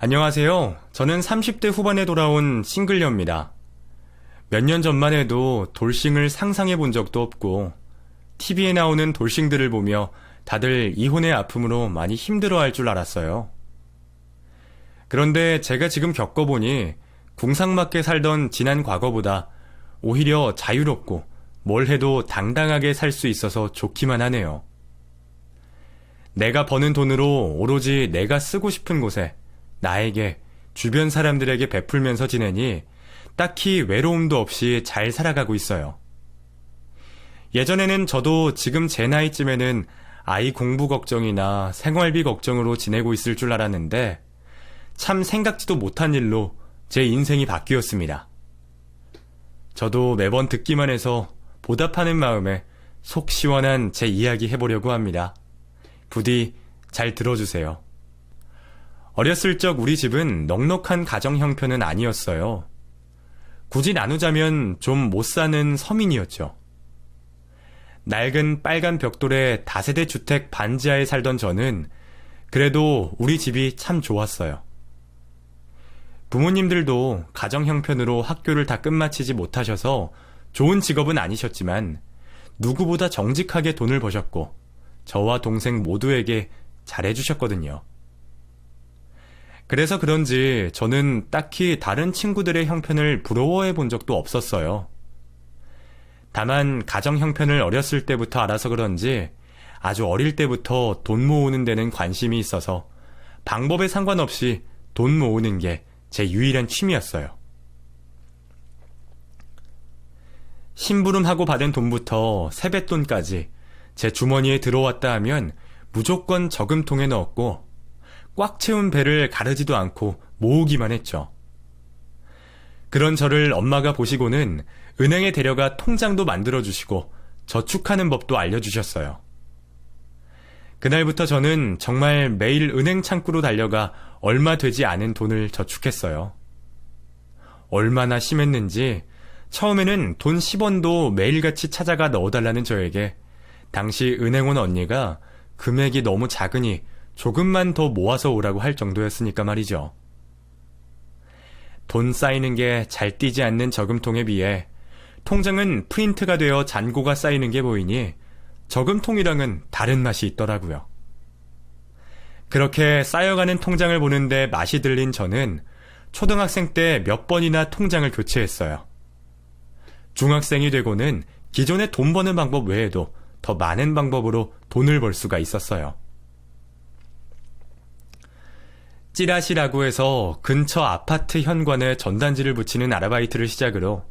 안녕하세요. 저는 30대 후반에 돌아온 싱글녀입니다. 몇 년 전만 해도 돌싱을 상상해 본 적도 없고, TV에 나오는 돌싱들을 보며 다들 이혼의 아픔으로 많이 힘들어할 줄 알았어요. 그런데 제가 지금 겪어보니 궁상맞게 살던 지난 과거보다 오히려 자유롭고 뭘 해도 당당하게 살 수 있어서 좋기만 하네요. 내가 버는 돈으로 오로지 내가 쓰고 싶은 곳에 나에게, 주변 사람들에게 베풀면서 지내니 딱히 외로움도 없이 잘 살아가고 있어요. 예전에는 저도 지금 제 나이쯤에는 아이 공부 걱정이나 생활비 걱정으로 지내고 있을 줄 알았는데 참 생각지도 못한 일로 제 인생이 바뀌었습니다. 저도 매번 듣기만 해서 보답하는 마음에 속 시원한 제 이야기 해보려고 합니다. 부디 잘 들어주세요. 어렸을 적 우리 집은 넉넉한 가정 형편은 아니었어요. 굳이 나누자면 좀 못 사는 서민이었죠. 낡은 빨간 벽돌의 다세대 주택 반지하에 살던 저는 그래도 우리 집이 참 좋았어요. 부모님들도 가정 형편으로 학교를 다 끝마치지 못하셔서 좋은 직업은 아니셨지만 누구보다 정직하게 돈을 버셨고 저와 동생 모두에게 잘해주셨거든요. 그래서 그런지 저는 딱히 다른 친구들의 형편을 부러워해 본 적도 없었어요. 다만 가정 형편을 어렸을 때부터 알아서 그런지 아주 어릴 때부터 돈 모으는 데는 관심이 있어서 방법에 상관없이 돈 모으는 게 제 유일한 취미였어요. 심부름하고 받은 돈부터 세뱃돈까지 제 주머니에 들어왔다 하면 무조건 저금통에 넣었고 꽉 채운 배를 가르지도 않고 모으기만 했죠. 그런 저를 엄마가 보시고는 은행에 데려가 통장도 만들어주시고 저축하는 법도 알려주셨어요. 그날부터 저는 정말 매일 은행 창구로 달려가 얼마 되지 않은 돈을 저축했어요. 얼마나 심했는지 처음에는 돈 10원도 매일같이 찾아가 넣어달라는 저에게 당시 은행원 언니가 금액이 너무 작으니 조금만 더 모아서 오라고 할 정도였으니까 말이죠. 돈 쌓이는 게 잘 띄지 않는 저금통에 비해 통장은 프린트가 되어 잔고가 쌓이는 게 보이니 저금통이랑은 다른 맛이 있더라고요. 그렇게 쌓여가는 통장을 보는데 맛이 들린 저는 초등학생 때 몇 번이나 통장을 교체했어요. 중학생이 되고는 기존의 돈 버는 방법 외에도 더 많은 방법으로 돈을 벌 수가 있었어요. 찌라시라고 해서 근처 아파트 현관에 전단지를 붙이는 아르바이트를 시작으로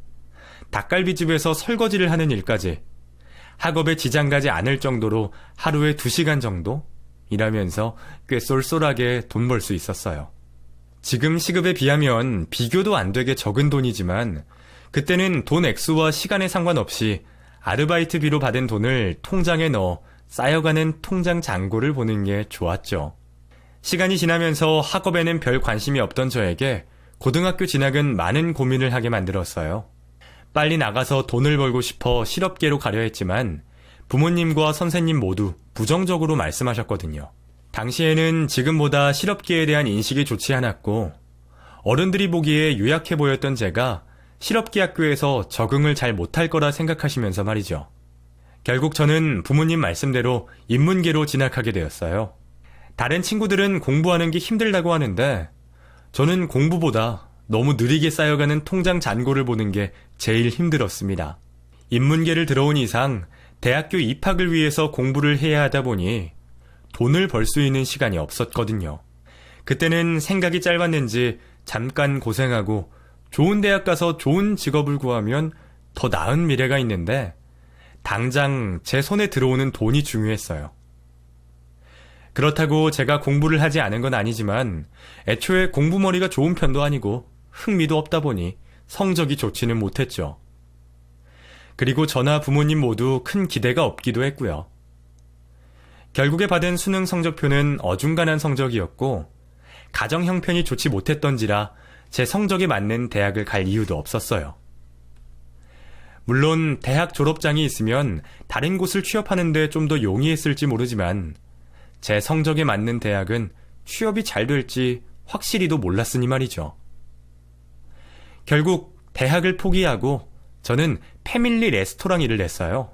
닭갈비집에서 설거지를 하는 일까지 학업에 지장 가지 않을 정도로 하루에 2시간 정도 일하면서 꽤 쏠쏠하게 돈 벌 수 있었어요. 지금 시급에 비하면 비교도 안 되게 적은 돈이지만 그때는 돈 액수와 시간에 상관없이 아르바이트비로 받은 돈을 통장에 넣어 쌓여가는 통장 잔고를 보는 게 좋았죠. 시간이 지나면서 학업에는 별 관심이 없던 저에게 고등학교 진학은 많은 고민을 하게 만들었어요. 빨리 나가서 돈을 벌고 싶어 실업계로 가려 했지만 부모님과 선생님 모두 부정적으로 말씀하셨거든요. 당시에는 지금보다 실업계에 대한 인식이 좋지 않았고 어른들이 보기에 유약해 보였던 제가 실업계 학교에서 적응을 잘 못할 거라 생각하시면서 말이죠. 결국 저는 부모님 말씀대로 인문계로 진학하게 되었어요. 다른 친구들은 공부하는 게 힘들다고 하는데 저는 공부보다 너무 느리게 쌓여가는 통장 잔고를 보는 게 제일 힘들었습니다. 인문계를 들어온 이상 대학교 입학을 위해서 공부를 해야 하다 보니 돈을 벌 수 있는 시간이 없었거든요. 그때는 생각이 짧았는지 잠깐 고생하고 좋은 대학 가서 좋은 직업을 구하면 더 나은 미래가 있는데 당장 제 손에 들어오는 돈이 중요했어요. 그렇다고 제가 공부를 하지 않은 건 아니지만 애초에 공부머리가 좋은 편도 아니고 흥미도 없다 보니 성적이 좋지는 못했죠. 그리고 저나 부모님 모두 큰 기대가 없기도 했고요. 결국에 받은 수능 성적표는 어중간한 성적이었고 가정 형편이 좋지 못했던지라 제 성적에 맞는 대학을 갈 이유도 없었어요. 물론 대학 졸업장이 있으면 다른 곳을 취업하는데 좀 더 용이했을지 모르지만 제 성적에 맞는 대학은 취업이 잘 될지 확실히도 몰랐으니 말이죠. 결국 대학을 포기하고 저는 패밀리 레스토랑 일을 했어요.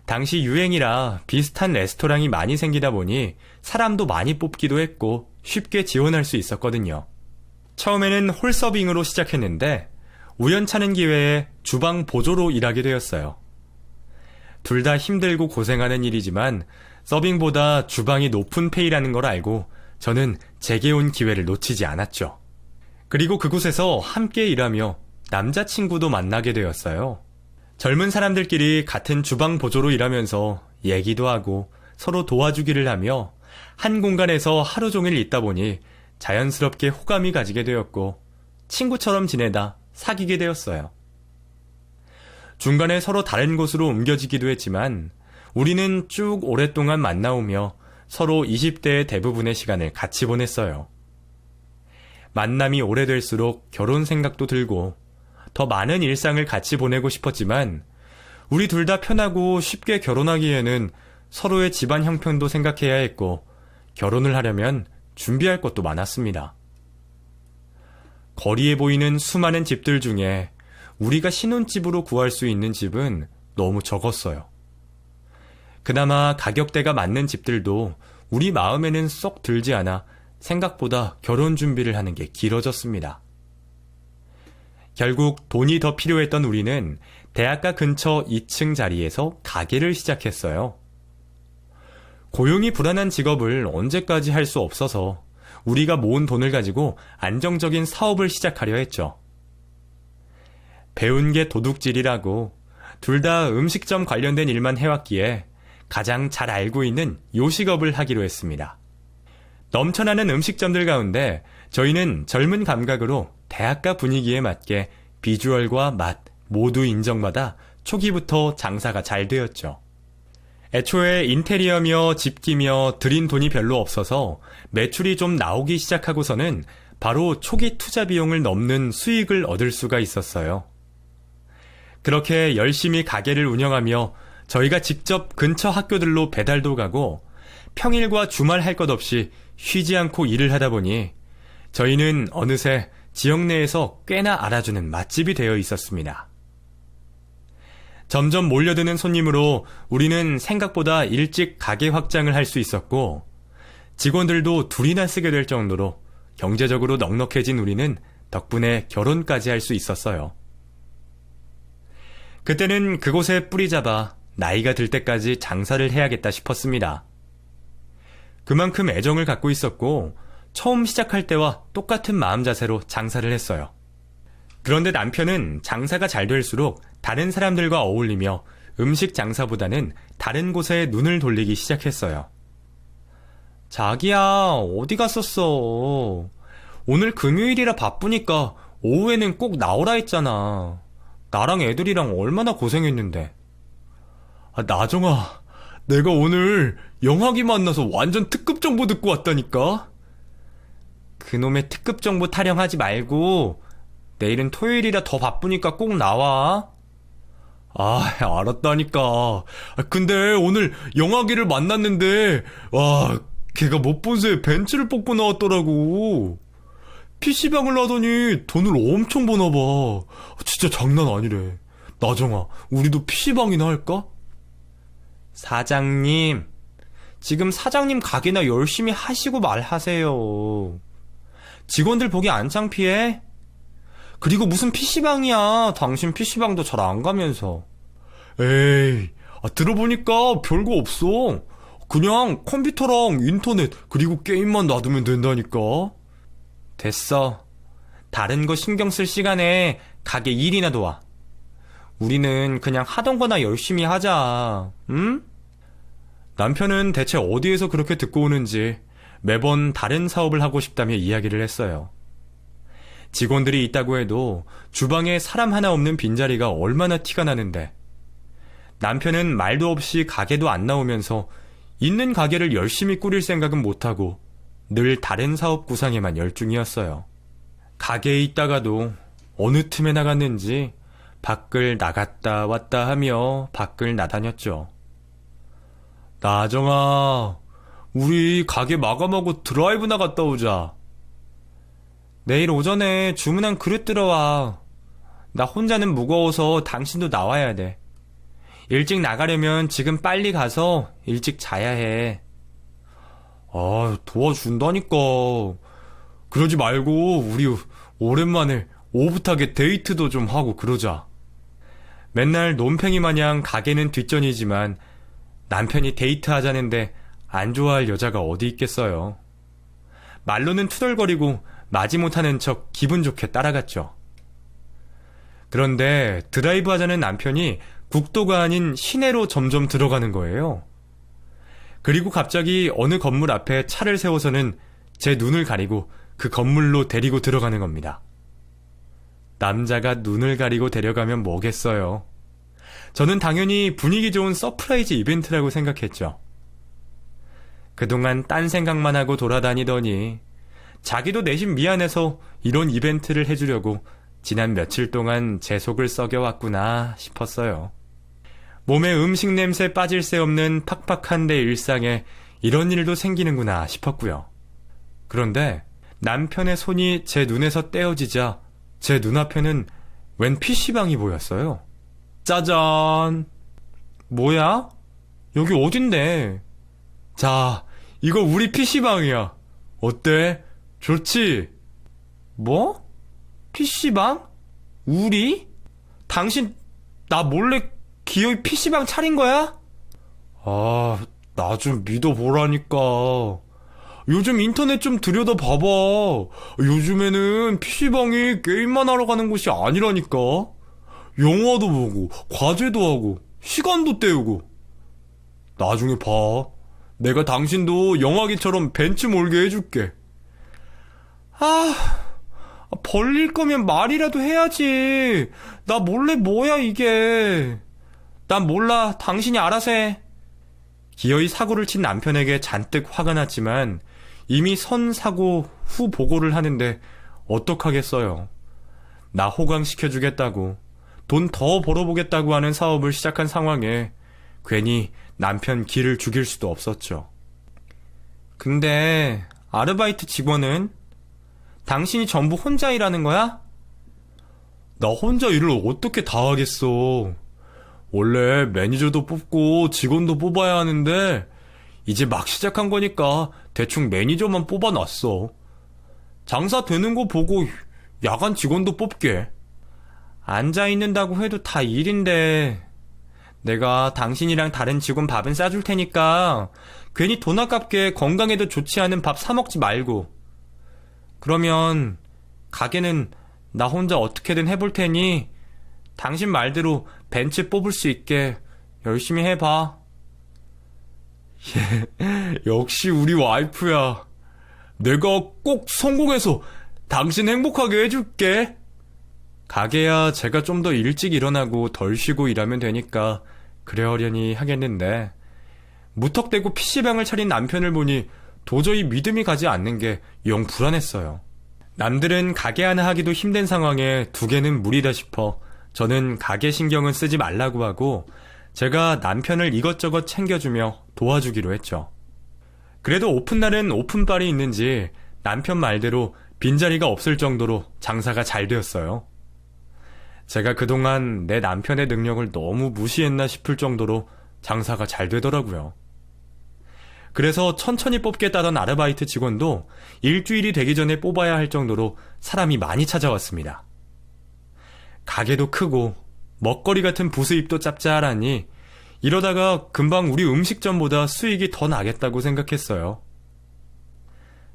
당시 유행이라 비슷한 레스토랑이 많이 생기다 보니 사람도 많이 뽑기도 했고 쉽게 지원할 수 있었거든요. 처음에는 홀서빙으로 시작했는데 우연찮은 기회에 주방 보조로 일하게 되었어요. 둘 다 힘들고 고생하는 일이지만 서빙보다 주방이 높은 페이라는 걸 알고 저는 제게 온 기회를 놓치지 않았죠. 그리고 그곳에서 함께 일하며 남자친구도 만나게 되었어요. 젊은 사람들끼리 같은 주방 보조로 일하면서 얘기도 하고 서로 도와주기를 하며 한 공간에서 하루 종일 있다 보니 자연스럽게 호감이 가지게 되었고 친구처럼 지내다 사귀게 되었어요. 중간에 서로 다른 곳으로 옮겨지기도 했지만 우리는 쭉 오랫동안 만나오며 서로 20대의 대부분의 시간을 같이 보냈어요. 만남이 오래될수록 결혼 생각도 들고 더 많은 일상을 같이 보내고 싶었지만 우리 둘 다 편하고 쉽게 결혼하기에는 서로의 집안 형편도 생각해야 했고 결혼을 하려면 준비할 것도 많았습니다. 거리에 보이는 수많은 집들 중에 우리가 신혼집으로 구할 수 있는 집은 너무 적었어요. 그나마 가격대가 맞는 집들도 우리 마음에는 쏙 들지 않아 생각보다 결혼 준비를 하는 게 길어졌습니다. 결국 돈이 더 필요했던 우리는 대학가 근처 2층 자리에서 가게를 시작했어요. 고용이 불안한 직업을 언제까지 할 수 없어서 우리가 모은 돈을 가지고 안정적인 사업을 시작하려 했죠. 배운 게 도둑질이라고 둘 다 음식점 관련된 일만 해왔기에 가장 잘 알고 있는 요식업을 하기로 했습니다. 넘쳐나는 음식점들 가운데 저희는 젊은 감각으로 대학가 분위기에 맞게 비주얼과 맛 모두 인정받아 초기부터 장사가 잘 되었죠. 애초에 인테리어며 집기며 들인 돈이 별로 없어서 매출이 좀 나오기 시작하고서는 바로 초기 투자 비용을 넘는 수익을 얻을 수가 있었어요. 그렇게 열심히 가게를 운영하며 저희가 직접 근처 학교들로 배달도 가고 평일과 주말 할 것 없이 쉬지 않고 일을 하다 보니 저희는 어느새 지역 내에서 꽤나 알아주는 맛집이 되어 있었습니다. 점점 몰려드는 손님으로 우리는 생각보다 일찍 가게 확장을 할 수 있었고 직원들도 둘이나 쓰게 될 정도로 경제적으로 넉넉해진 우리는 덕분에 결혼까지 할 수 있었어요. 그때는 그곳에 뿌리 잡아 나이가 들 때까지 장사를 해야겠다 싶었습니다. 그만큼 애정을 갖고 있었고 처음 시작할 때와 똑같은 마음 자세로 장사를 했어요. 그런데 남편은 장사가 잘 될수록 다른 사람들과 어울리며 음식 장사보다는 다른 곳에 눈을 돌리기 시작했어요. 자기야, 어디 갔었어? 오늘 금요일이라 바쁘니까 오후에는 꼭 나오라 했잖아. 나랑 애들이랑 얼마나 고생했는데. 나정아, 내가 오늘 영학이 만나서 완전 특급 정보 듣고 왔다니까? 그놈의 특급 정보 타령하지 말고 내일은 토요일이라 더 바쁘니까 꼭 나와. 알았다니까. 근데 오늘 영학이를 만났는데 걔가 못 본 새에 벤츠를 뽑고 나왔더라고. PC방을 하더니 돈을 엄청 버나 봐. 진짜 장난 아니래. 나정아, 우리도 PC방이나 할까? 사장님, 지금 사장님 가게나 열심히 하시고 말하세요. 직원들 보기 안 창피해? 그리고 무슨 PC방이야. 당신 PC방도 잘 안 가면서. 에이, 들어보니까 별거 없어. 그냥 컴퓨터랑 인터넷 그리고 게임만 놔두면 된다니까. 됐어. 다른 거 신경 쓸 시간에 가게 일이나 도와. 우리는 그냥 하던 거나 열심히 하자. 응? 남편은 대체 어디에서 그렇게 듣고 오는지 매번 다른 사업을 하고 싶다며 이야기를 했어요. 직원들이 있다고 해도 주방에 사람 하나 없는 빈자리가 얼마나 티가 나는데 남편은 말도 없이 가게도 안 나오면서 있는 가게를 열심히 꾸릴 생각은 못하고 늘 다른 사업 구상에만 열중이었어요. 가게에 있다가도 어느 틈에 나갔는지 밖을 나갔다 왔다 하며 밖을 나다녔죠. 나정아, 우리 가게 마감하고 드라이브 나갔다 오자. 내일 오전에 주문한 그릇 들어와. 나 혼자는 무거워서 당신도 나와야 돼. 일찍 나가려면 지금 빨리 가서 일찍 자야 해. 아, 도와준다니까. 그러지 말고 우리 오랜만에 오붓하게 데이트도 좀 하고 그러자. 맨날 논팽이 마냥 가게는 뒷전이지만 남편이 데이트하자는데 안 좋아할 여자가 어디 있겠어요. 말로는 투덜거리고 마지못하는 척 기분 좋게 따라갔죠. 그런데 드라이브 하자는 남편이 국도가 아닌 시내로 점점 들어가는 거예요. 그리고 갑자기 어느 건물 앞에 차를 세워서는 제 눈을 가리고 그 건물로 데리고 들어가는 겁니다. 남자가 눈을 가리고 데려가면 뭐겠어요. 저는 당연히 분위기 좋은 서프라이즈 이벤트라고 생각했죠. 그동안 딴 생각만 하고 돌아다니더니 자기도 내심 미안해서 이런 이벤트를 해주려고 지난 며칠 동안 제 속을 썩여왔구나 싶었어요. 몸에 음식 냄새 빠질 새 없는 팍팍한 내 일상에 이런 일도 생기는구나 싶었고요. 그런데 남편의 손이 제 눈에서 떼어지자 제 눈앞에는 웬 PC방이 보였어요. 짜잔! 뭐야? 여기 어딘데? 자, 이거 우리 PC방이야. 어때? 좋지? 뭐? PC방? 우리? 당신 나 몰래 기어이 PC방 차린 거야? 아, 나 좀 믿어보라니까. 요즘 인터넷 좀 들여다봐봐. 요즘에는 PC방이 게임만 하러 가는 곳이 아니라니까. 영화도 보고 과제도 하고 시간도 때우고. 나중에 봐. 내가 당신도 영화기처럼 벤치 몰게 해줄게. 벌릴 거면 말이라도 해야지. 나 몰래 뭐야 이게. 난 몰라. 당신이 알아서 해. 기어이 사고를 친 남편에게 잔뜩 화가 났지만 이미 선 사고 후 보고를 하는데 어떡하겠어요. 나 호강시켜주겠다고 돈 더 벌어보겠다고 하는 사업을 시작한 상황에 괜히 남편 기를 죽일 수도 없었죠. 근데 아르바이트 직원은? 당신이 전부 혼자 일하는 거야? 나 혼자 일을 어떻게 다 하겠어. 원래 매니저도 뽑고 직원도 뽑아야 하는데 이제 막 시작한 거니까 대충 매니저만 뽑아놨어. 장사 되는 거 보고 야간 직원도 뽑게. 앉아있는다고 해도 다 일인데 내가 당신이랑 다른 직원 밥은 싸줄 테니까 괜히 돈 아깝게 건강에도 좋지 않은 밥 사 먹지 말고. 그러면 가게는 나 혼자 어떻게든 해볼 테니 당신 말대로 벤츠 뽑을 수 있게 열심히 해봐. 역시 우리 와이프야. 내가 꼭 성공해서 당신 행복하게 해줄게. 가게야 제가 좀 더 일찍 일어나고 덜 쉬고 일하면 되니까 그래하려니 하겠는데 무턱대고 PC방을 차린 남편을 보니 도저히 믿음이 가지 않는 게 영 불안했어요. 남들은 가게 하나 하기도 힘든 상황에 두 개는 무리다 싶어 저는 가게 신경은 쓰지 말라고 하고 제가 남편을 이것저것 챙겨주며 도와주기로 했죠. 그래도 오픈날은 오픈빨이 있는지 남편 말대로 빈자리가 없을 정도로 장사가 잘 되었어요. 제가 그동안 내 남편의 능력을 너무 무시했나 싶을 정도로 장사가 잘 되더라고요. 그래서 천천히 뽑겠다던 아르바이트 직원도 일주일이 되기 전에 뽑아야 할 정도로 사람이 많이 찾아왔습니다. 가게도 크고 먹거리 같은 부수입도 짭짤하니 이러다가 금방 우리 음식점보다 수익이 더 나겠다고 생각했어요.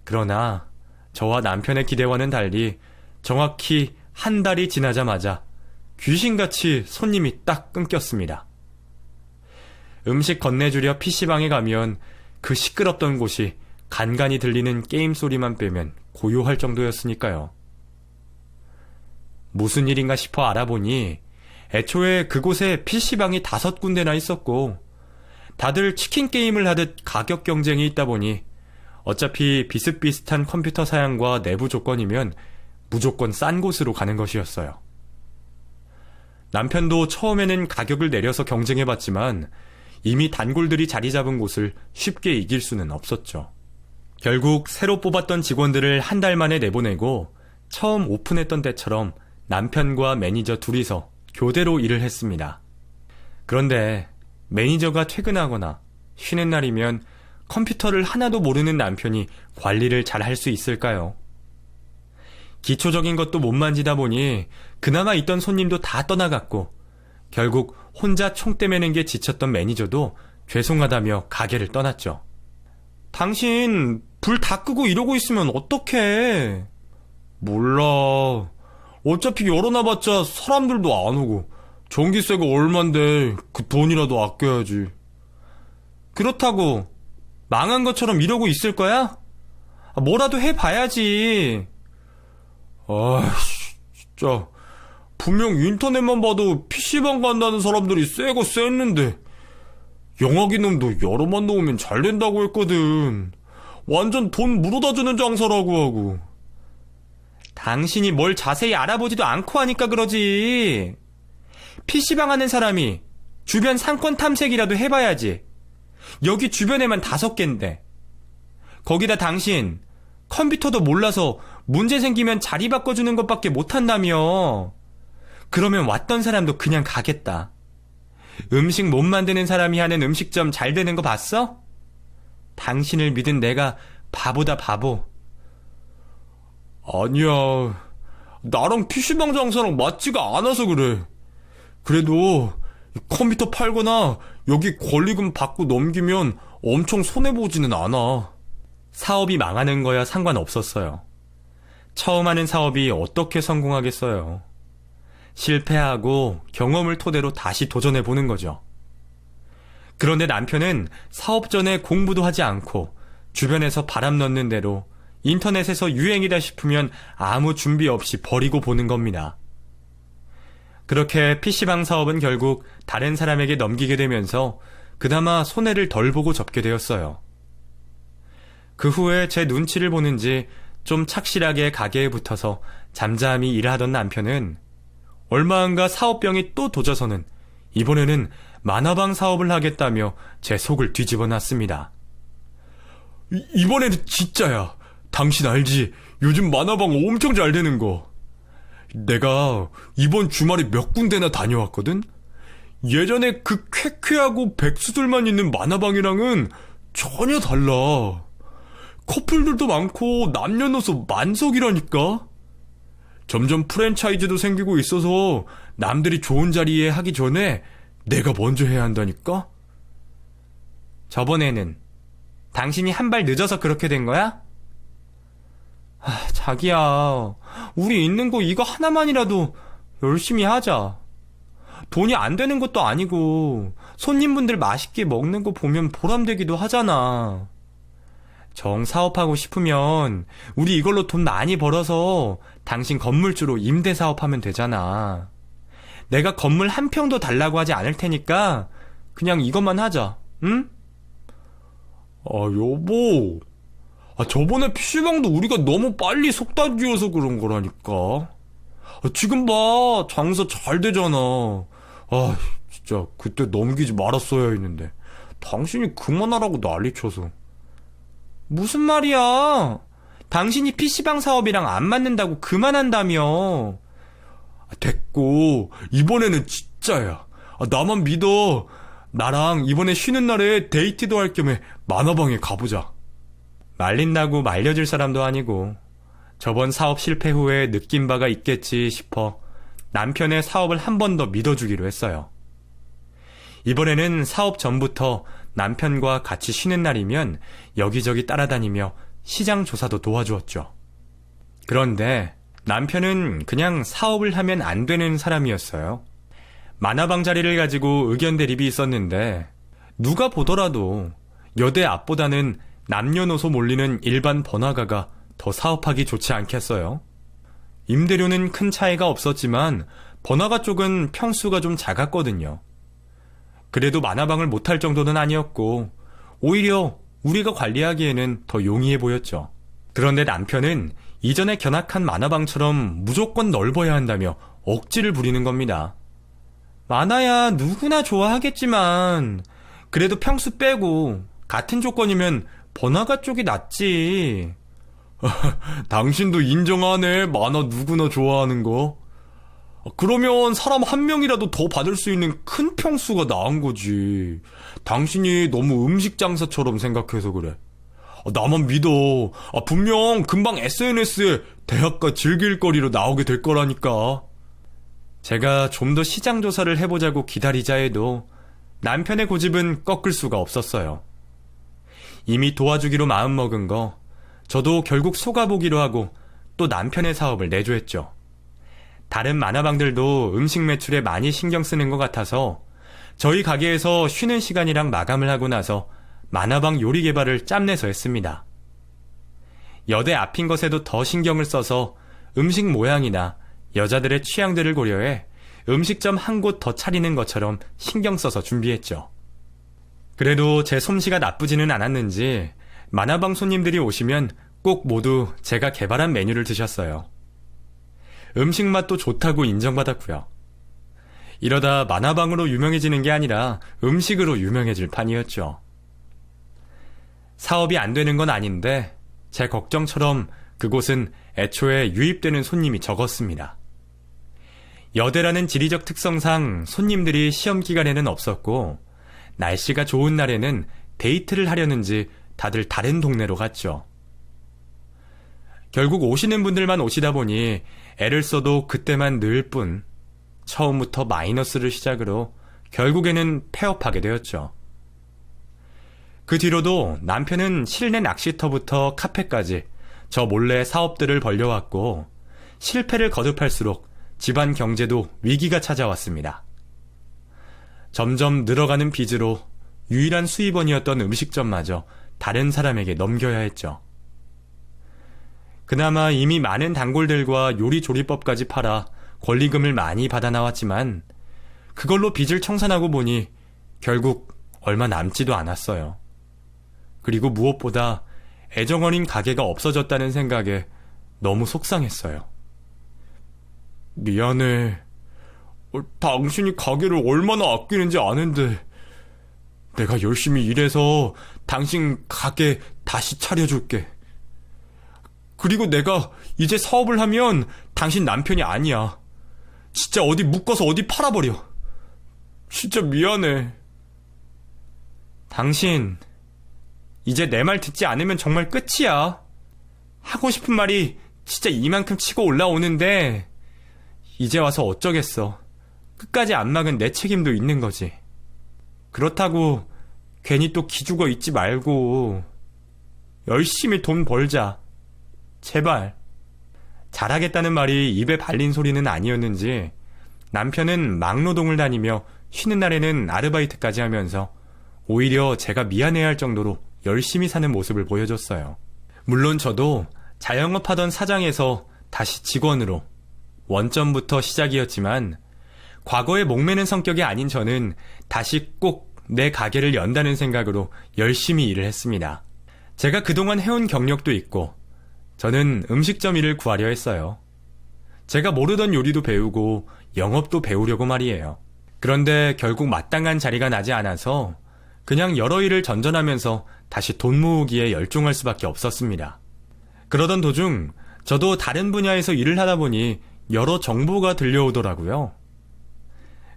그러나 저와 남편의 기대와는 달리 정확히 한 달이 지나자마자 귀신같이 손님이 딱 끊겼습니다. 음식 건네주려 PC방에 가면 그 시끄럽던 곳이 간간히 들리는 게임 소리만 빼면 고요할 정도였으니까요. 무슨 일인가 싶어 알아보니 애초에 그곳에 PC방이 5군데나 있었고 다들 치킨 게임을 하듯 가격 경쟁이 있다 보니 어차피 비슷비슷한 컴퓨터 사양과 내부 조건이면 무조건 싼 곳으로 가는 것이었어요. 남편도 처음에는 가격을 내려서 경쟁해봤지만 이미 단골들이 자리 잡은 곳을 쉽게 이길 수는 없었죠. 결국 새로 뽑았던 직원들을 한 달 만에 내보내고 처음 오픈했던 때처럼 남편과 매니저 둘이서 교대로 일을 했습니다. 그런데 매니저가 퇴근하거나 쉬는 날이면 컴퓨터를 하나도 모르는 남편이 관리를 잘 할 수 있을까요? 기초적인 것도 못 만지다 보니 그나마 있던 손님도 다 떠나갔고 결국 혼자 총대 매는 게 지쳤던 매니저도 죄송하다며 가게를 떠났죠. 당신 불 다 끄고 이러고 있으면 어떡해? 몰라. 어차피 열어놔봤자 사람들도 안 오고 전기세가 얼만데 그 돈이라도 아껴야지. 그렇다고 망한 것처럼 이러고 있을 거야? 뭐라도 해봐야지. 아이씨, 진짜 분명 인터넷만 봐도 PC방 간다는 사람들이 세고 셌는데 영화기 놈도 여러만 놓으면 잘 된다고 했거든. 완전 돈 물어다 주는 장사라고 하고. 당신이 뭘 자세히 알아보지도 않고 하니까 그러지. PC방 하는 사람이 주변 상권 탐색이라도 해봐야지. 여기 주변에만 5개인데. 거기다 당신 컴퓨터도 몰라서 문제 생기면 자리 바꿔주는 것밖에 못한다며. 그러면 왔던 사람도 그냥 가겠다. 음식 못 만드는 사람이 하는 음식점 잘 되는 거 봤어? 당신을 믿은 내가 바보다 바보. 아니야. 나랑 PC방 장사랑 맞지가 않아서 그래. 그래도 컴퓨터 팔거나 여기 권리금 받고 넘기면 엄청 손해보지는 않아. 사업이 망하는 거야 상관없었어요. 처음 하는 사업이 어떻게 성공하겠어요. 실패하고 경험을 토대로 다시 도전해보는 거죠. 그런데 남편은 사업 전에 공부도 하지 않고 주변에서 바람 넣는 대로 인터넷에서 유행이다 싶으면 아무 준비 없이 버리고 보는 겁니다. 그렇게 PC방 사업은 결국 다른 사람에게 넘기게 되면서 그나마 손해를 덜 보고 접게 되었어요. 그 후에 제 눈치를 보는지 좀 착실하게 가게에 붙어서 잠잠히 일하던 남편은 얼마 안가 사업병이 또 도져서는 이번에는 만화방 사업을 하겠다며 제 속을 뒤집어 놨습니다. 이번에는 진짜야. 당신 알지? 요즘 만화방 엄청 잘 되는 거. 내가 이번 주말에 몇 군데나 다녀왔거든? 예전에 그 쾌쾌하고 백수들만 있는 만화방이랑은 전혀 달라. 커플들도 많고 남녀노소 만석이라니까. 점점 프랜차이즈도 생기고 있어서 남들이 좋은 자리에 하기 전에 내가 먼저 해야 한다니까? 저번에는 당신이 한 발 늦어서 그렇게 된 거야? 자기야, 우리 있는 거 이거 하나만이라도 열심히 하자. 돈이 안 되는 것도 아니고 손님분들 맛있게 먹는 거 보면 보람되기도 하잖아. 정 사업하고 싶으면 우리 이걸로 돈 많이 벌어서 당신 건물주로 임대 사업하면 되잖아. 내가 건물 한 평도 달라고 하지 않을 테니까 그냥 이것만 하자, 응? 여보. 저번에 PC방도 우리가 너무 빨리 속다지어서 그런 거라니까. 지금 봐, 장사 잘 되잖아. 진짜 그때 넘기지 말았어야 했는데 당신이 그만하라고 난리쳐서. 무슨 말이야? 당신이 PC방 사업이랑 안 맞는다고 그만한다며. 됐고, 이번에는 진짜야. 나만 믿어. 나랑 이번에 쉬는 날에 데이트도 할 겸에 만화방에 가보자. 말린다고 말려줄 사람도 아니고 저번 사업 실패 후에 느낀 바가 있겠지 싶어 남편의 사업을 한 번 더 믿어주기로 했어요. 이번에는 사업 전부터 남편과 같이 쉬는 날이면 여기저기 따라다니며 시장 조사도 도와주었죠. 그런데 남편은 그냥 사업을 하면 안 되는 사람이었어요. 만화방 자리를 가지고 의견 대립이 있었는데 누가 보더라도 여대 앞보다는 남녀노소 몰리는 일반 번화가가 더 사업하기 좋지 않겠어요? 임대료는 큰 차이가 없었지만 번화가 쪽은 평수가 좀 작았거든요. 그래도 만화방을 못할 정도는 아니었고 오히려 우리가 관리하기에는 더 용이해 보였죠. 그런데 남편은 이전에 견학한 만화방처럼 무조건 넓어야 한다며 억지를 부리는 겁니다. 만화야 누구나 좋아하겠지만 그래도 평수 빼고 같은 조건이면 번화가 쪽이 낫지. 당신도 인정하네. 만화 누구나 좋아하는 거. 그러면 사람 한 명이라도 더 받을 수 있는 큰 평수가 나은 거지. 당신이 너무 음식 장사처럼 생각해서 그래. 나만 믿어. 분명 금방 SNS에 대학가 즐길 거리로 나오게 될 거라니까. 제가 좀 더 시장 조사를 해보자고 기다리자 해도 남편의 고집은 꺾을 수가 없었어요. 이미 도와주기로 마음먹은 거 저도 결국 속아보기로 하고 또 남편의 사업을 내조했죠. 다른 만화방들도 음식 매출에 많이 신경 쓰는 것 같아서 저희 가게에서 쉬는 시간이랑 마감을 하고 나서 만화방 요리 개발을 짬내서 했습니다. 여대 앞인 것에도 더 신경을 써서 음식 모양이나 여자들의 취향들을 고려해 음식점 한 곳 더 차리는 것처럼 신경 써서 준비했죠. 그래도 제 솜씨가 나쁘지는 않았는지 만화방 손님들이 오시면 꼭 모두 제가 개발한 메뉴를 드셨어요. 음식 맛도 좋다고 인정받았고요. 이러다 만화방으로 유명해지는 게 아니라 음식으로 유명해질 판이었죠. 사업이 안 되는 건 아닌데 제 걱정처럼 그곳은 애초에 유입되는 손님이 적었습니다. 여대라는 지리적 특성상 손님들이 시험 기간에는 없었고 날씨가 좋은 날에는 데이트를 하려는지 다들 다른 동네로 갔죠. 결국 오시는 분들만 오시다 보니 애를 써도 그때만 늘 뿐 처음부터 마이너스를 시작으로 결국에는 폐업하게 되었죠. 그 뒤로도 남편은 실내 낚시터부터 카페까지 저 몰래 사업들을 벌려왔고 실패를 거듭할수록 집안 경제도 위기가 찾아왔습니다. 점점 늘어가는 빚으로 유일한 수입원이었던 음식점마저 다른 사람에게 넘겨야 했죠. 그나마 이미 많은 단골들과 요리조리법까지 팔아 권리금을 많이 받아 나왔지만 그걸로 빚을 청산하고 보니 결국 얼마 남지도 않았어요. 그리고 무엇보다 애정어린 가게가 없어졌다는 생각에 너무 속상했어요. 미안해. 당신이 가게를 얼마나 아끼는지 아는데 내가 열심히 일해서 당신 가게 다시 차려줄게. 그리고 내가 이제 사업을 하면 당신 남편이 아니야. 진짜 어디 묶어서 어디 팔아버려. 진짜 미안해. 당신 이제 내 말 듣지 않으면 정말 끝이야. 하고 싶은 말이 진짜 이만큼 치고 올라오는데 이제 와서 어쩌겠어. 끝까지 안 막은 내 책임도 있는 거지. 그렇다고 괜히 또 기죽어 있지 말고 열심히 돈 벌자. 제발. 잘하겠다는 말이 입에 발린 소리는 아니었는지 남편은 막노동을 다니며 쉬는 날에는 아르바이트까지 하면서 오히려 제가 미안해야 할 정도로 열심히 사는 모습을 보여줬어요. 물론 저도 자영업하던 사장에서 다시 직원으로 원점부터 시작이었지만 과거에 목매는 성격이 아닌 저는 다시 꼭 내 가게를 연다는 생각으로 열심히 일을 했습니다. 제가 그동안 해온 경력도 있고 저는 음식점 일을 구하려 했어요. 제가 모르던 요리도 배우고 영업도 배우려고 말이에요. 그런데 결국 마땅한 자리가 나지 않아서 그냥 여러 일을 전전하면서 다시 돈 모으기에 열중할 수밖에 없었습니다. 그러던 도중 저도 다른 분야에서 일을 하다 보니 여러 정보가 들려오더라고요.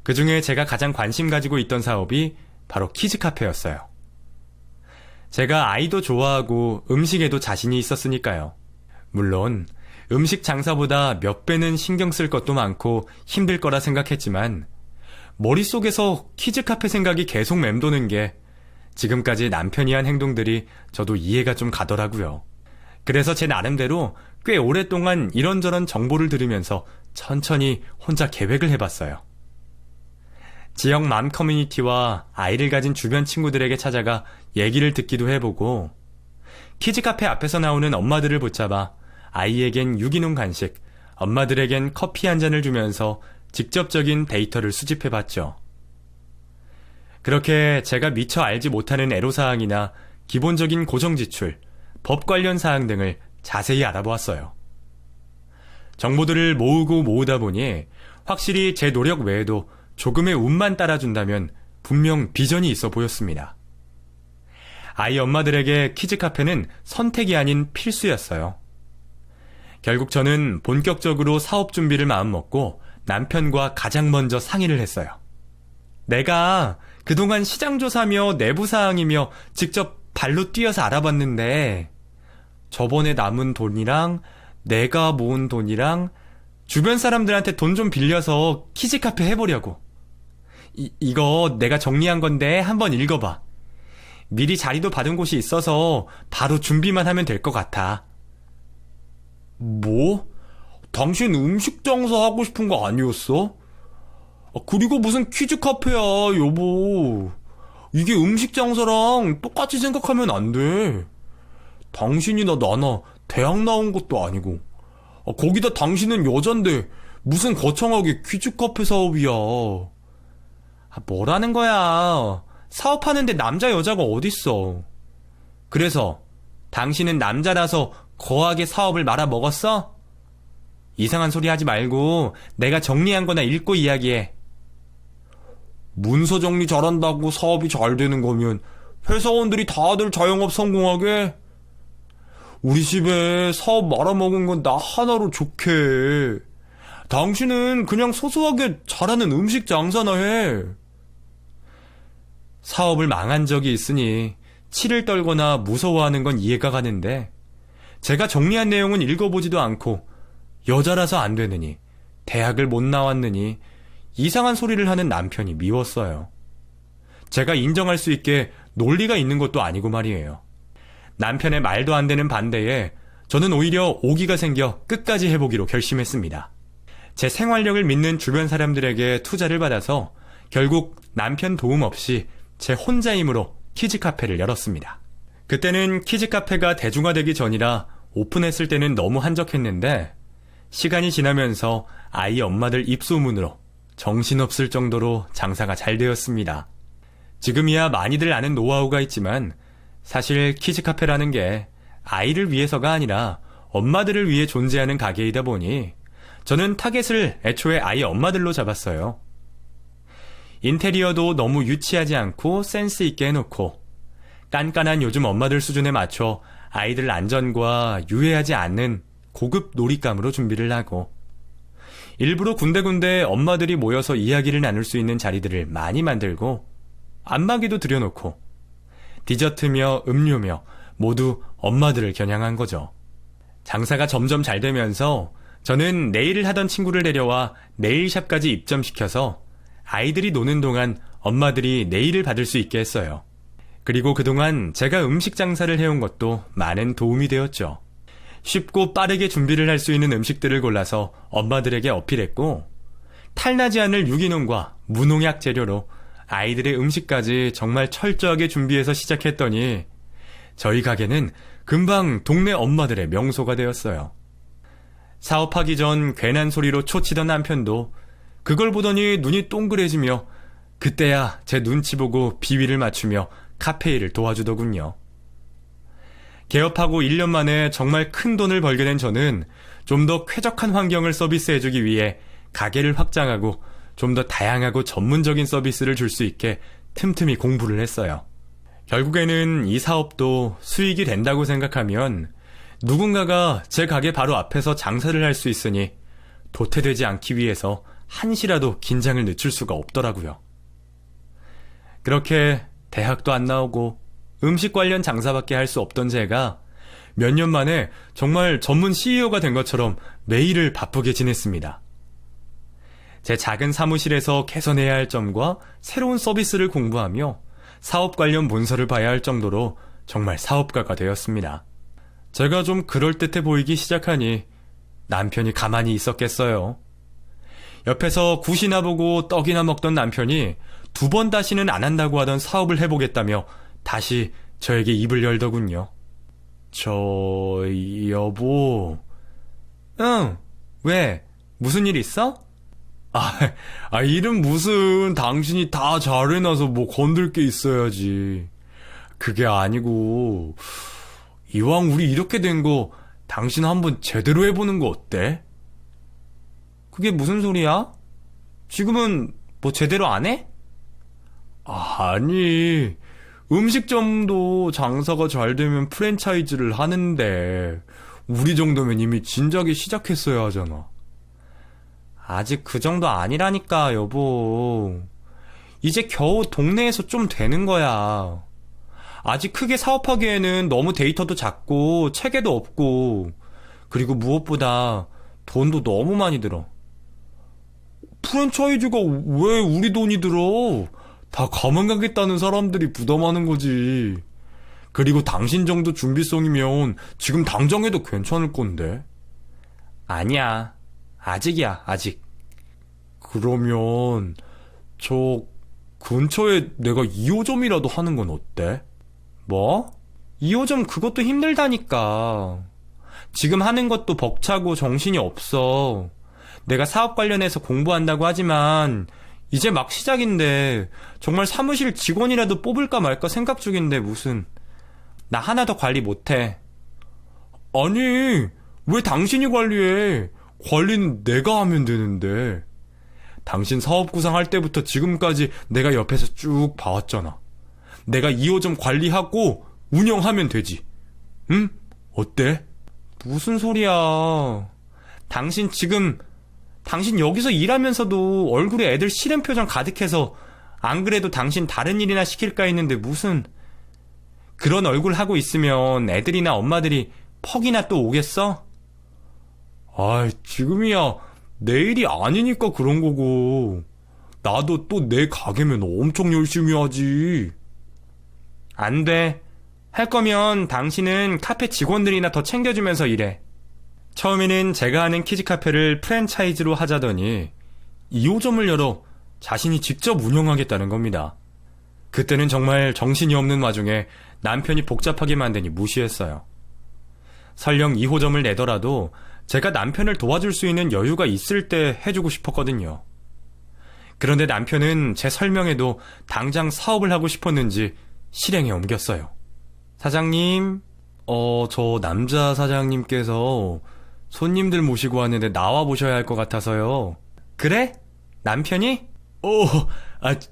그 중에 제가 가장 관심 가지고 있던 사업이 바로 키즈카페였어요. 제가 아이도 좋아하고 음식에도 자신이 있었으니까요. 물론 음식 장사보다 몇 배는 신경 쓸 것도 많고 힘들 거라 생각했지만 머릿속에서 키즈카페 생각이 계속 맴도는 게 지금까지 남편이 한 행동들이 저도 이해가 좀 가더라고요. 그래서 제 나름대로 꽤 오랫동안 이런저런 정보를 들으면서 천천히 혼자 계획을 해봤어요. 지역 맘 커뮤니티와 아이를 가진 주변 친구들에게 찾아가 얘기를 듣기도 해보고 키즈카페 앞에서 나오는 엄마들을 붙잡아 아이에겐 유기농 간식, 엄마들에겐 커피 한 잔을 주면서 직접적인 데이터를 수집해봤죠. 그렇게 제가 미처 알지 못하는 애로사항이나 기본적인 고정지출, 법 관련 사항 등을 자세히 알아보았어요. 정보들을 모으고 모으다 보니 확실히 제 노력 외에도 조금의 운만 따라준다면 분명 비전이 있어 보였습니다. 아이 엄마들에게 키즈카페는 선택이 아닌 필수였어요. 결국 저는 본격적으로 사업 준비를 마음먹고 남편과 가장 먼저 상의를 했어요. 내가 그동안 시장조사며 내부사항이며 직접 발로 뛰어서 알아봤는데 저번에 남은 돈이랑 내가 모은 돈이랑 주변 사람들한테 돈 좀 빌려서 키즈카페 해보려고. 이거 내가 정리한 건데 한번 읽어봐. 미리 자리도 받은 곳이 있어서 바로 준비만 하면 될 것 같아. 뭐? 당신 음식 장사 하고 싶은 거 아니었어? 그리고 무슨 퀴즈 카페야, 여보. 이게 음식 장사랑 똑같이 생각하면 안 돼. 당신이나 나나 대학 나온 것도 아니고. 거기다 당신은 여잔데 무슨 거창하게 퀴즈 카페 사업이야. 뭐라는 거야. 사업하는데 남자 여자가 어딨어. 그래서 당신은 남자라서 거하게 사업을 말아먹었어? 이상한 소리 하지 말고 내가 정리한 거나 읽고 이야기해. 문서 정리 잘한다고 사업이 잘 되는 거면 회사원들이 다들 자영업 성공하게? 우리 집에 사업 말아먹은 건 나 하나로 좋게. 당신은 그냥 소소하게 잘하는 음식 장사나 해. 사업을 망한 적이 있으니 치를 떨거나 무서워하는 건 이해가 가는데 제가 정리한 내용은 읽어보지도 않고 여자라서 안 되느니 대학을 못 나왔느니 이상한 소리를 하는 남편이 미웠어요. 제가 인정할 수 있게 논리가 있는 것도 아니고 말이에요. 남편의 말도 안 되는 반대에 저는 오히려 오기가 생겨 끝까지 해보기로 결심했습니다. 제 생활력을 믿는 주변 사람들에게 투자를 받아서 결국 남편 도움 없이 제 혼자 힘으로 키즈카페를 열었습니다. 그때는 키즈카페가 대중화되기 전이라 오픈했을 때는 너무 한적했는데 시간이 지나면서 아이 엄마들 입소문으로 정신없을 정도로 장사가 잘 되었습니다. 지금이야 많이들 아는 노하우가 있지만 사실 키즈카페라는 게 아이를 위해서가 아니라 엄마들을 위해 존재하는 가게이다 보니 저는 타겟을 애초에 아이 엄마들로 잡았어요. 인테리어도 너무 유치하지 않고 센스 있게 해놓고 깐깐한 요즘 엄마들 수준에 맞춰 아이들 안전과 유해하지 않는 고급 놀잇감으로 준비를 하고 일부러 군데군데 엄마들이 모여서 이야기를 나눌 수 있는 자리들을 많이 만들고 안마기도 들여놓고 디저트며 음료며 모두 엄마들을 겨냥한 거죠. 장사가 점점 잘 되면서 저는 네일을 하던 친구를 데려와 네일샵까지 입점시켜서 아이들이 노는 동안 엄마들이 네일을 받을 수 있게 했어요. 그리고 그동안 제가 음식 장사를 해온 것도 많은 도움이 되었죠. 쉽고 빠르게 준비를 할 수 있는 음식들을 골라서 엄마들에게 어필했고 탈나지 않을 유기농과 무농약 재료로 아이들의 음식까지 정말 철저하게 준비해서 시작했더니 저희 가게는 금방 동네 엄마들의 명소가 되었어요. 사업하기 전 괜한 소리로 초치던 남편도 그걸 보더니 눈이 동그래지며 그때야 제 눈치 보고 비위를 맞추며 카페 일을 도와주더군요. 개업하고 1년 만에 정말 큰 돈을 벌게 된 저는 좀 더 쾌적한 환경을 서비스해주기 위해 가게를 확장하고 좀 더 다양하고 전문적인 서비스를 줄 수 있게 틈틈이 공부를 했어요. 결국에는 이 사업도 수익이 된다고 생각하면 누군가가 제 가게 바로 앞에서 장사를 할 수 있으니 도태되지 않기 위해서 한시라도 긴장을 늦출 수가 없더라고요. 그렇게 대학도 안 나오고 음식 관련 장사밖에 할 수 없던 제가 몇 년 만에 정말 전문 CEO가 된 것처럼 매일을 바쁘게 지냈습니다. 제 작은 사무실에서 개선해야 할 점과 새로운 서비스를 공부하며 사업 관련 문서를 봐야 할 정도로 정말 사업가가 되었습니다. 제가 좀 그럴듯해 보이기 시작하니 남편이 가만히 있었겠어요. 옆에서 굿이나 보고 떡이나 먹던 남편이 2번 다시는 안 한다고 하던 사업을 해보겠다며 다시 저에게 입을 열더군요. 여보. 응, 왜? 무슨 일 있어? 일은 무슨, 당신이 다 잘해놔서 뭐 건들 게 있어야지. 그게 아니고, 이왕 우리 이렇게 된 거 당신 한번 제대로 해보는 거 어때? 그게 무슨 소리야? 지금은 뭐 제대로 안 해? 아니, 음식점도 장사가 잘 되면 프랜차이즈를 하는데 우리 정도면 이미 진작에 시작했어야 하잖아. 아직 그 정도 아니라니까, 여보. 이제 겨우 동네에서 좀 되는 거야. 아직 크게 사업하기에는 너무 데이터도 작고 체계도 없고, 그리고 무엇보다 돈도 너무 많이 들어. 프랜차이즈가 왜 우리 돈이 들어? 다 가만 가겠다는 사람들이 부담하는 거지. 그리고 당신 정도 준비성이면 지금 당장 해도 괜찮을 건데. 아니야. 아직이야, 아직. 그러면 저 근처에 내가 2호점이라도 하는 건 어때? 뭐? 2호점 그것도 힘들다니까. 지금 하는 것도 벅차고 정신이 없어. 내가 사업 관련해서 공부한다고 하지만 이제 막 시작인데 정말 사무실 직원이라도 뽑을까 말까 생각 중인데 무슨 나 하나 더 관리 못해. 아니, 왜 당신이 관리해? 관리는 내가 하면 되는데. 당신 사업 구상할 때부터 지금까지 내가 옆에서 쭉 봐왔잖아. 내가 2호점 관리하고 운영하면 되지. 응? 어때? 무슨 소리야. 당신 여기서 일하면서도 얼굴에 애들 싫은 표정 가득해서 안 그래도 당신 다른 일이나 시킬까 했는데 무슨 그런 얼굴 하고 있으면 애들이나 엄마들이 퍽이나 또 오겠어? 아이, 지금이야 내일이 아니니까 그런 거고. 나도 또 내 가게면 엄청 열심히 하지. 안 돼. 할 거면 당신은 카페 직원들이나 더 챙겨주면서 일해. 처음에는 제가 하는 키즈카페를 프랜차이즈로 하자더니 2호점을 열어 자신이 직접 운영하겠다는 겁니다. 그때는 정말 정신이 없는 와중에 남편이 복잡하게 만드니 무시했어요. 설령 2호점을 내더라도 제가 남편을 도와줄 수 있는 여유가 있을 때 해주고 싶었거든요. 그런데 남편은 제 설명에도 당장 사업을 하고 싶었는지 실행에 옮겼어요. 사장님, 저 남자 사장님께서 손님들 모시고 왔는데 나와 보셔야 할 것 같아서요. 그래? 남편이?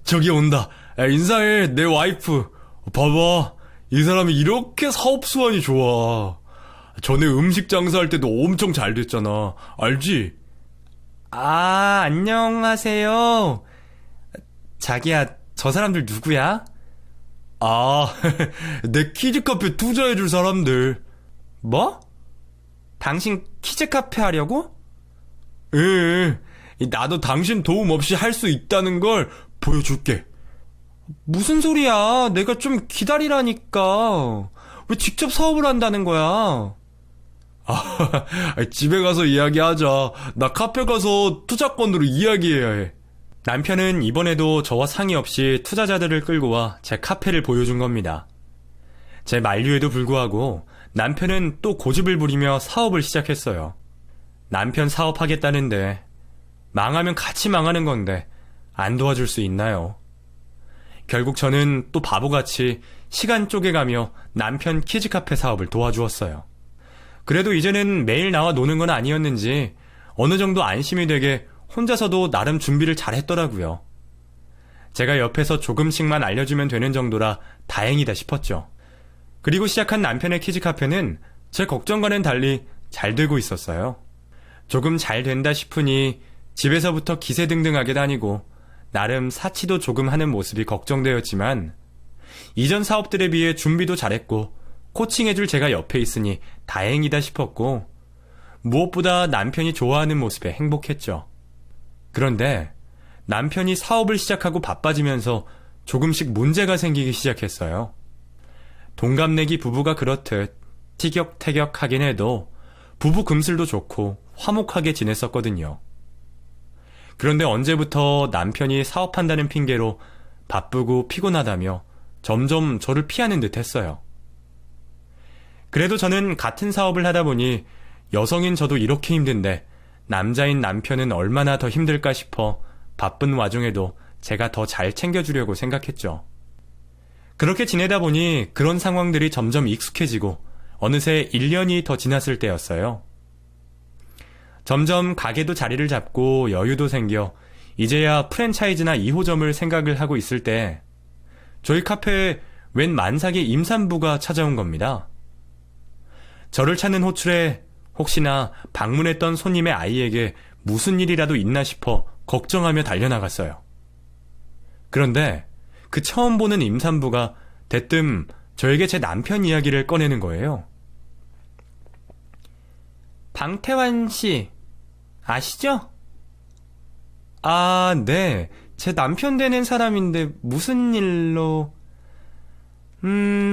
저기 온다. 인사해, 내 와이프. 봐봐, 이 사람이 이렇게 사업 수완이 좋아. 전에 음식 장사할 때도 엄청 잘 됐잖아. 알지? 아, 안녕하세요. 자기야, 저 사람들 누구야? 아, 내 키즈카페 투자해줄 사람들. 뭐? 당신 키즈카페 하려고? 예, 나도 당신 도움 없이 할 수 있다는 걸 보여줄게. 무슨 소리야? 내가 좀 기다리라니까. 왜 직접 사업을 한다는 거야? 집에 가서 이야기하자. 나 카페 가서 투자권으로 이야기해야 해. 남편은 이번에도 저와 상의 없이 투자자들을 끌고 와 제 카페를 보여준 겁니다. 제 만류에도 불구하고 남편은 또 고집을 부리며 사업을 시작했어요. 남편 사업하겠다는데 망하면 같이 망하는 건데 안 도와줄 수 있나요? 결국 저는 또 바보같이 시간 쪼개가며 남편 키즈카페 사업을 도와주었어요. 그래도 이제는 매일 나와 노는 건 아니었는지 어느 정도 안심이 되게 혼자서도 나름 준비를 잘 했더라고요. 제가 옆에서 조금씩만 알려주면 되는 정도라 다행이다 싶었죠. 그리고 시작한 남편의 키즈카페는 제 걱정과는 달리 잘 되고 있었어요. 조금 잘 된다 싶으니 집에서부터 기세등등하게 다니고 나름 사치도 조금 하는 모습이 걱정되었지만 이전 사업들에 비해 준비도 잘했고 코칭해줄 제가 옆에 있으니 다행이다 싶었고 무엇보다 남편이 좋아하는 모습에 행복했죠. 그런데 남편이 사업을 시작하고 바빠지면서 조금씩 문제가 생기기 시작했어요. 동갑내기 부부가 그렇듯 티격태격하긴 해도 부부 금슬도 좋고 화목하게 지냈었거든요. 그런데 언제부터 남편이 사업한다는 핑계로 바쁘고 피곤하다며 점점 저를 피하는 듯 했어요. 그래도 저는 같은 사업을 하다 보니 여성인 저도 이렇게 힘든데 남자인 남편은 얼마나 더 힘들까 싶어 바쁜 와중에도 제가 더 잘 챙겨주려고 생각했죠. 그렇게 지내다 보니 그런 상황들이 점점 익숙해지고 어느새 1년이 더 지났을 때였어요. 점점 가게도 자리를 잡고 여유도 생겨 이제야 프랜차이즈나 2호점을 생각을 하고 있을 때 저희 카페에 웬 만삭의 임산부가 찾아온 겁니다. 저를 찾는 호출에 혹시나 방문했던 손님의 아이에게 무슨 일이라도 있나 싶어 걱정하며 달려나갔어요. 그런데 그 처음 보는 임산부가 대뜸 저에게 제 남편 이야기를 꺼내는 거예요. 방태환 씨, 아시죠? 아, 네. 제 남편 되는 사람인데 무슨 일로...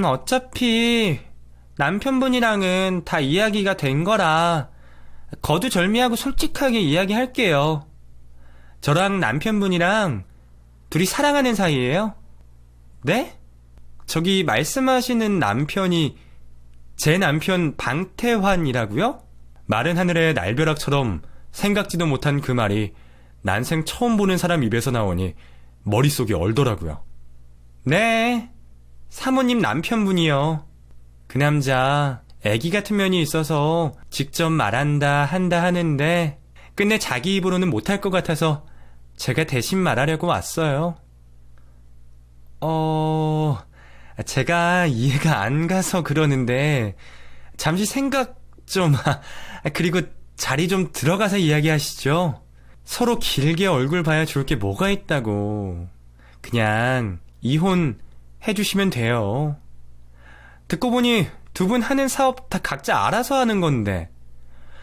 어차피 남편분이랑은 다 이야기가 된 거라 거두절미하고 솔직하게 이야기할게요. 저랑 남편분이랑 둘이 사랑하는 사이예요? 네? 저기 말씀하시는 남편이 제 남편 방태환이라고요? 마른 하늘의 날벼락처럼 생각지도 못한 그 말이 난생 처음 보는 사람 입에서 나오니 머릿속이 얼더라고요. 네, 사모님 남편분이요. 그 남자 애기 같은 면이 있어서 직접 말한다 한다 하는데 끝내 자기 입으로는 못할 것 같아서 제가 대신 말하려고 왔어요. 제가 이해가 안 가서 그러는데 잠시 생각 좀... 그리고 자리 좀 들어가서 이야기하시죠. 서로 길게 얼굴 봐야 좋을 게 뭐가 있다고. 그냥 이혼 해주시면 돼요. 듣고 보니 두 분 하는 사업 다 각자 알아서 하는 건데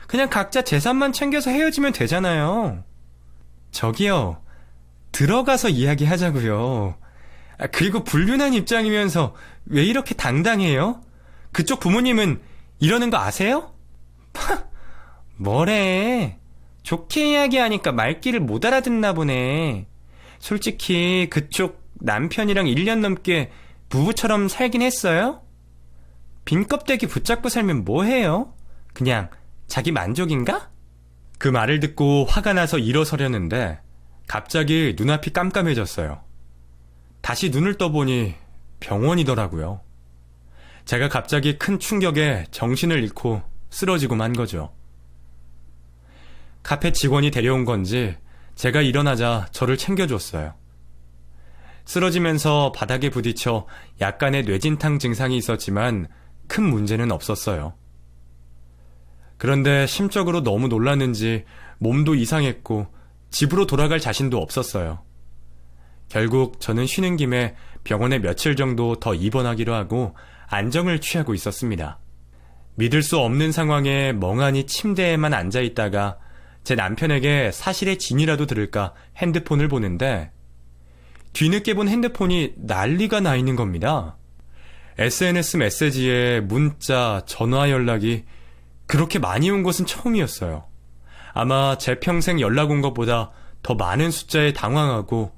그냥 각자 재산만 챙겨서 헤어지면 되잖아요. 저기요, 들어가서 이야기하자고요. 그리고 불륜한 입장이면서 왜 이렇게 당당해요? 그쪽 부모님은 이러는 거 아세요? 뭐래. 좋게 이야기하니까 말귀를 못 알아듣나 보네. 솔직히 그쪽 남편이랑 1년 넘게 부부처럼 살긴 했어요? 빈 껍데기 붙잡고 살면 뭐해요? 그냥 자기 만족인가? 그 말을 듣고 화가 나서 일어서려는데 갑자기 눈앞이 깜깜해졌어요. 다시 눈을 떠보니 병원이더라고요. 제가 갑자기 큰 충격에 정신을 잃고 쓰러지고 만 거죠. 카페 직원이 데려온 건지 제가 일어나자 저를 챙겨줬어요. 쓰러지면서 바닥에 부딪혀 약간의 뇌진탕 증상이 있었지만 큰 문제는 없었어요. 그런데 심적으로 너무 놀랐는지 몸도 이상했고 집으로 돌아갈 자신도 없었어요. 결국 저는 쉬는 김에 병원에 며칠 정도 더 입원하기로 하고 안정을 취하고 있었습니다. 믿을 수 없는 상황에 멍하니 침대에만 앉아있다가 제 남편에게 사실의 진이라도 들을까 핸드폰을 보는데 뒤늦게 본 핸드폰이 난리가 나 있는 겁니다. SNS 메시지에 문자, 전화 연락이 그렇게 많이 온 것은 처음이었어요. 아마 제 평생 연락 온 것보다 더 많은 숫자에 당황하고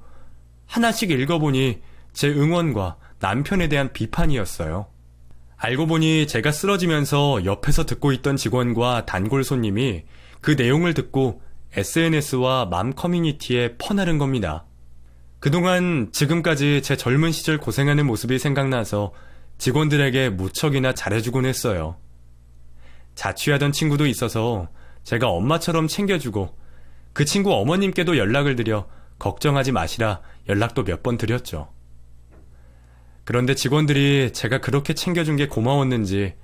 하나씩 읽어보니 제 응원과 남편에 대한 비판이었어요. 알고 보니 제가 쓰러지면서 옆에서 듣고 있던 직원과 단골 손님이 그 내용을 듣고 SNS와 맘 커뮤니티에 퍼나른 겁니다. 그동안 지금까지 제 젊은 시절 고생하는 모습이 생각나서 직원들에게 무척이나 잘해주곤 했어요. 자취하던 친구도 있어서 제가 엄마처럼 챙겨주고 그 친구 어머님께도 연락을 드려 걱정하지 마시라 연락도 몇 번 드렸죠. 그런데 직원들이 제가 그렇게 챙겨준 게 고마웠는지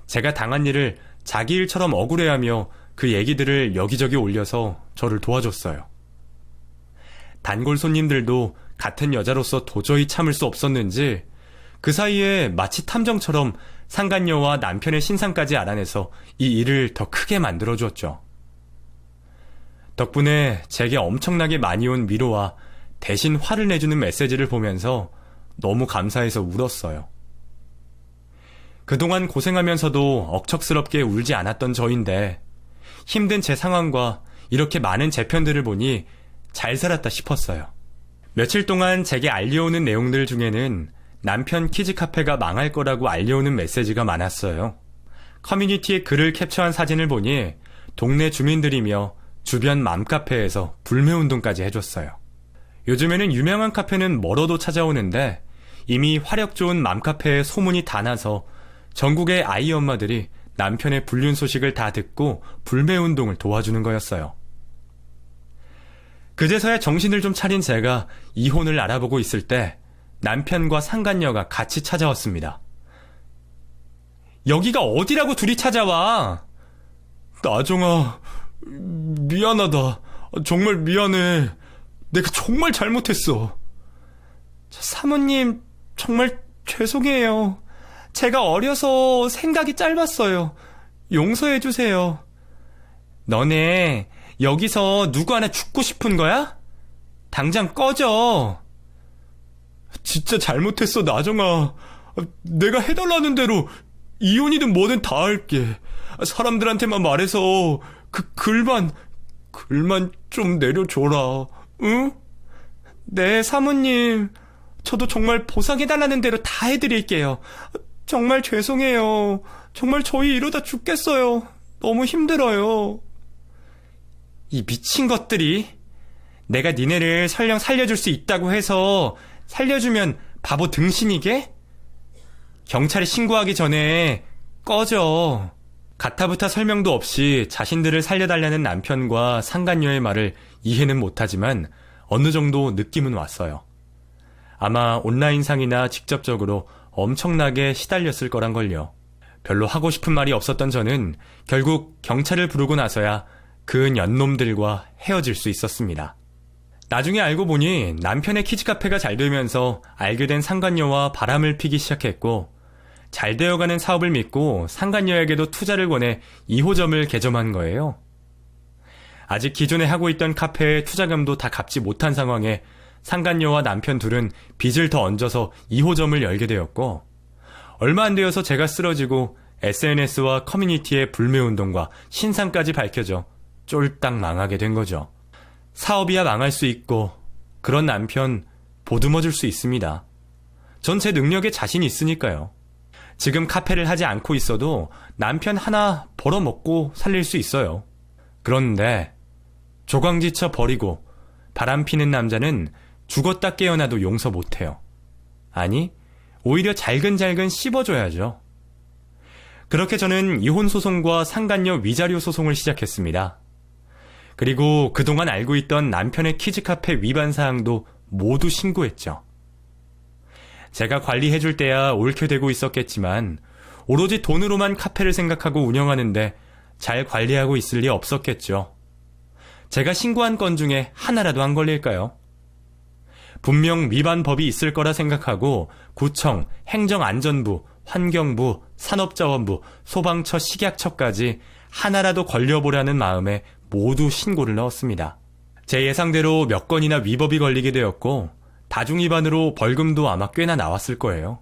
제가 당한 일을 자기 일처럼 억울해하며 그 얘기들을 여기저기 올려서 저를 도와줬어요. 단골 손님들도 같은 여자로서 도저히 참을 수 없었는지 그 사이에 마치 탐정처럼 상간녀와 남편의 신상까지 알아내서 이 일을 더 크게 만들어주었죠. 덕분에 제게 엄청나게 많이 온 위로와 대신 화를 내주는 메시지를 보면서 너무 감사해서 울었어요. 그동안 고생하면서도 억척스럽게 울지 않았던 저인데 힘든 제 상황과 이렇게 많은 제 편들을 보니 잘 살았다 싶었어요. 며칠 동안 제게 알려오는 내용들 중에는 남편 키즈카페가 망할 거라고 알려오는 메시지가 많았어요. 커뮤니티에 글을 캡처한 사진을 보니 동네 주민들이며 주변 맘카페에서 불매운동까지 해줬어요. 요즘에는 유명한 카페는 멀어도 찾아오는데 이미 화력 좋은 맘카페에 소문이 다 나서 전국의 아이 엄마들이 남편의 불륜 소식을 다 듣고 불매운동을 도와주는 거였어요. 그제서야 정신을 좀 차린 제가 이혼을 알아보고 있을 때 남편과 상간녀가 같이 찾아왔습니다. 여기가 어디라고 둘이 찾아와? 나정아, 미안하다. 정말 미안해. 내가 정말 잘못했어. 사모님, 정말 죄송해요. 제가 어려서 생각이 짧았어요. 용서해주세요. 너네 여기서 누구 하나 죽고 싶은 거야? 당장 꺼져. 진짜 잘못했어, 나정아. 내가 해달라는 대로 이혼이든 뭐든 다 할게. 사람들한테만 말해서 글만 좀 내려줘라. 응? 네, 사모님. 저도 정말 보상해달라는 대로 다 해드릴게요. 정말 죄송해요. 정말 저희 이러다 죽겠어요. 너무 힘들어요. 이 미친 것들이. 내가 니네를 설령 살려줄 수 있다고 해서 살려주면 바보 등신이게? 경찰에 신고하기 전에 꺼져. 가타부타 설명도 없이 자신들을 살려달라는 남편과 상간녀의 말을 이해는 못하지만 어느 정도 느낌은 왔어요. 아마 온라인상이나 직접적으로 엄청나게 시달렸을 거란걸요. 별로 하고 싶은 말이 없었던 저는 결국 경찰을 부르고 나서야 그 년놈들과 헤어질 수 있었습니다. 나중에 알고 보니 남편의 키즈카페가 잘 되면서 알게 된 상간녀와 바람을 피기 시작했고, 잘 되어가는 사업을 믿고 상간녀에게도 투자를 권해 2호점을 개점한 거예요. 아직 기존에 하고 있던 카페의 투자금도 다 갚지 못한 상황에 상간녀와 남편 둘은 빚을 더 얹어서 2호점을 열게 되었고, 얼마 안 되어서 제가 쓰러지고 SNS와 커뮤니티의 불매운동과 신상까지 밝혀져 쫄딱 망하게 된 거죠. 사업이야 망할 수 있고 그런 남편 보듬어줄 수 있습니다. 전 제 능력에 자신 있으니까요. 지금 카페를 하지 않고 있어도 남편 하나 벌어먹고 살릴 수 있어요. 그런데 조광지쳐 버리고 바람피는 남자는 죽었다 깨어나도 용서 못해요. 아니, 오히려 잘근잘근 씹어줘야죠. 그렇게 저는 이혼소송과 상간녀 위자료 소송을 시작했습니다. 그리고 그동안 알고 있던 남편의 키즈카페 위반 사항도 모두 신고했죠. 제가 관리해줄 때야 옳게 되고 있었겠지만 오로지 돈으로만 카페를 생각하고 운영하는데 잘 관리하고 있을 리 없었겠죠. 제가 신고한 건 중에 하나라도 안 걸릴까요? 분명 위반 법이 있을 거라 생각하고 구청, 행정안전부, 환경부, 산업자원부, 소방처, 식약처까지 하나라도 걸려보라는 마음에 모두 신고를 넣었습니다. 제 예상대로 몇 건이나 위법이 걸리게 되었고 다중위반으로 벌금도 아마 꽤나 나왔을 거예요.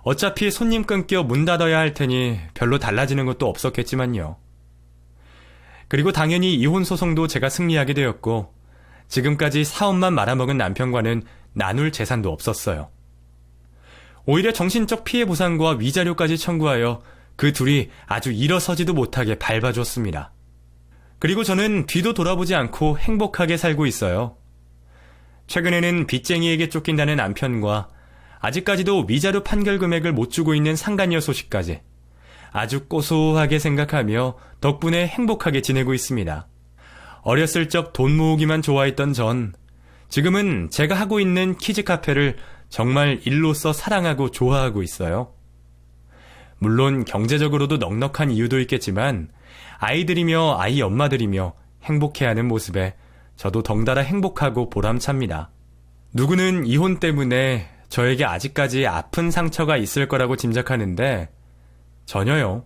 어차피 손님 끊겨 문 닫아야 할 테니 별로 달라지는 것도 없었겠지만요. 그리고 당연히 이혼 소송도 제가 승리하게 되었고 지금까지 사업만 말아먹은 남편과는 나눌 재산도 없었어요. 오히려 정신적 피해 보상과 위자료까지 청구하여 그 둘이 아주 일어서지도 못하게 밟아줬습니다. 그리고 저는 뒤도 돌아보지 않고 행복하게 살고 있어요. 최근에는 빚쟁이에게 쫓긴다는 남편과 아직까지도 위자료 판결 금액을 못 주고 있는 상간녀 소식까지 아주 고소하게 생각하며 덕분에 행복하게 지내고 있습니다. 어렸을 적 돈 모으기만 좋아했던 전 지금은 제가 하고 있는 키즈카페를 정말 일로서 사랑하고 좋아하고 있어요. 물론 경제적으로도 넉넉한 이유도 있겠지만 아이들이며 아이 엄마들이며 행복해하는 모습에 저도 덩달아 행복하고 보람찹니다. 누구는 이혼 때문에 저에게 아직까지 아픈 상처가 있을 거라고 짐작하는데 전혀요.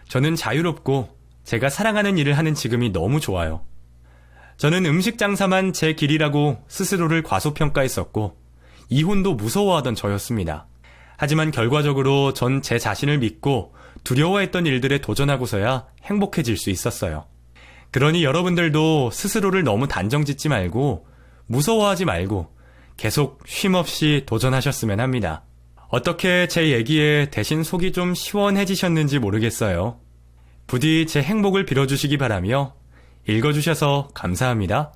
저는 자유롭고 제가 사랑하는 일을 하는 지금이 너무 좋아요. 저는 음식 장사만 제 길이라고 스스로를 과소평가했었고 이혼도 무서워하던 저였습니다. 하지만 결과적으로 전 제 자신을 믿고 두려워했던 일들에 도전하고서야 행복해질 수 있었어요. 그러니 여러분들도 스스로를 너무 단정짓지 말고 무서워하지 말고 계속 쉼없이 도전하셨으면 합니다. 어떻게 제 얘기에 대신 속이 좀 시원해지셨는지 모르겠어요. 부디 제 행복을 빌어주시기 바라며 읽어주셔서 감사합니다.